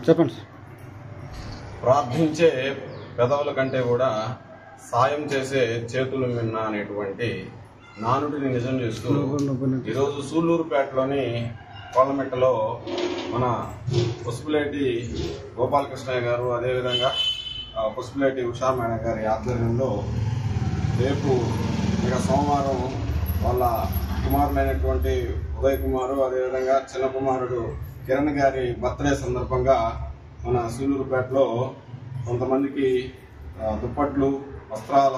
చెప్పండి. ప్రార్థించే పెదవుల కంటే కూడా సాయం చేసే చేతులు మిన్న అనేటువంటి నానుడిని నిజం చేస్తూ ఈరోజు సూళ్లూరుపేటలోని కోళ్ళమెట్టలో మన పసుపులేటి గోపాలకృష్ణయ్య గారు, అదేవిధంగా పసుపులేటి ఉషా మేడం గారి ఆధ్వర్యంలో రేపు ఇక సోమవారం వాళ్ళ కుమారులైనటువంటి ఉదయ్ కుమారు, అదేవిధంగా చిన్న కుమారుడు కిరణ్ గారి బర్త్డే సందర్భంగా మన సూళ్లూరుపేటలో కొంతమందికి దుప్పట్లు, వస్త్రాల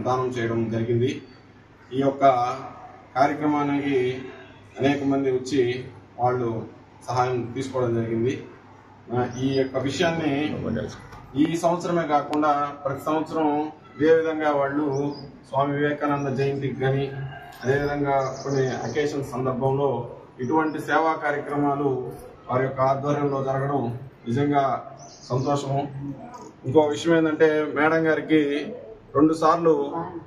దానం చేయడం జరిగింది. ఈ యొక్క కార్యక్రమానికి అనేక మంది వచ్చి వాళ్ళు సహాయం తీసుకోవడం జరిగింది. ఈ యొక్క విషయాన్ని ఈ సంవత్సరమే కాకుండా ప్రతి సంవత్సరం ఇదే విధంగా వాళ్ళు స్వామి వివేకానంద జయంతికి కానీ, అదేవిధంగా కొన్ని అకేషన్ సందర్భంలో ఇటువంటి సేవా కార్యక్రమాలు వారి యొక్క ఆధ్వర్యంలో జరగడం నిజంగా సంతోషము. ఇంకో విషయం ఏంటంటే, మేడం గారికి 2 సార్లు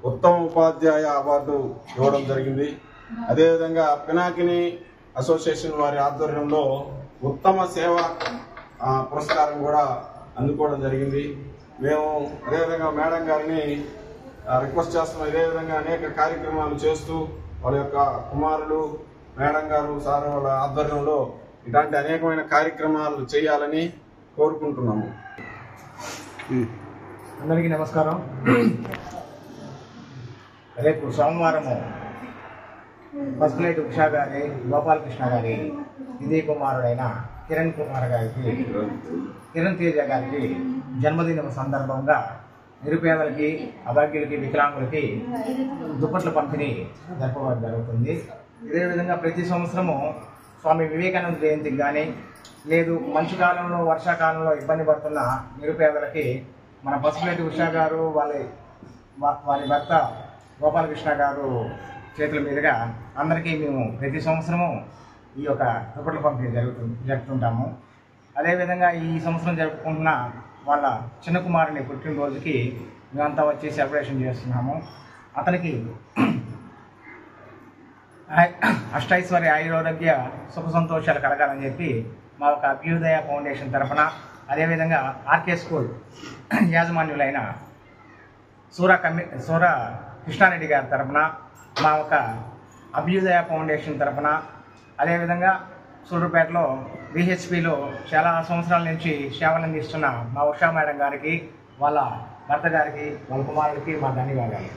ఉత్తమ ఉపాధ్యాయ అవార్డు ఇవ్వడం జరిగింది. అదేవిధంగా పినాకిని అసోసియేషన్ వారి ఆధ్వర్యంలో ఉత్తమ సేవ పురస్కారం కూడా అందుకోవడం జరిగింది. మేము అదేవిధంగా మేడం గారిని రిక్వెస్ట్ చేస్తున్నాం, ఇదే విధంగా అనేక కార్యక్రమాలు చేస్తూ వాళ్ళ యొక్క కుమారులు, మేడం గారు, సార్ వాళ్ళ ఆధ్వర్యంలో ఇలాంటి అనేకమైన కార్యక్రమాలు చేయాలని కోరుకుంటున్నాము. అందరికీ నమస్కారం. రేపు సోమవారము పసుపులేటి ఉషా గారి, గోపాలకృష్ణ గారి విజయ్ కుమారుడైన కిరణ్ తేజ గారికి జన్మదినం సందర్భంగా నిరుపేదలకి, అభాగ్యులకి, వికలాంగులకి దుప్పట్ల పంపిణీ జరపడం జరుగుతుంది. ఇదే విధంగా ప్రతి సంవత్సరము స్వామి వివేకానంద జయంతికి కానీ, లేదు మంచు కాలంలో, వర్షాకాలంలో ఇబ్బంది పడుతున్న నిరుపేదలకి మన పసుపులేటి ఉషా గారు వారి భర్త గోపాలకృష్ణ గారు చేతుల మీదుగా అందరికీ మేము ప్రతి సంవత్సరము ఈ యొక్క దుప్పట్ల పంపిణీ జరుపుతుంటాము. అదేవిధంగా ఈ సంవత్సరం జరుపుకుంటున్న వాళ్ళ చిన్న కుమారుని పుట్టినరోజుకి మేమంతా వచ్చి సెలబ్రేషన్ చేస్తున్నాము. అతనికి అష్టైశ్వర్య, ఆయురారోగ్య, సుఖ సంతోషాలు కలగాలని చెప్పి మా ఒక అభ్యుదయ ఫౌండేషన్ తరఫున, అదేవిధంగా ఆర్కే స్కూల్ యాజమాన్యులైన సూర కృష్ణారెడ్డి గారి తరఫున, మా ఒక అభ్యుదయ ఫౌండేషన్ తరఫున, అదేవిధంగా సూళ్లూరుపేటలో BHPలో చాలా సంవత్సరాల నుంచి సేవలు అందిస్తున్న మా ఉషా మేడం గారికి, వాళ్ళ భర్త గారికి, వాళ్ళ కుమారుడికి మా ధన్యవాదాలు.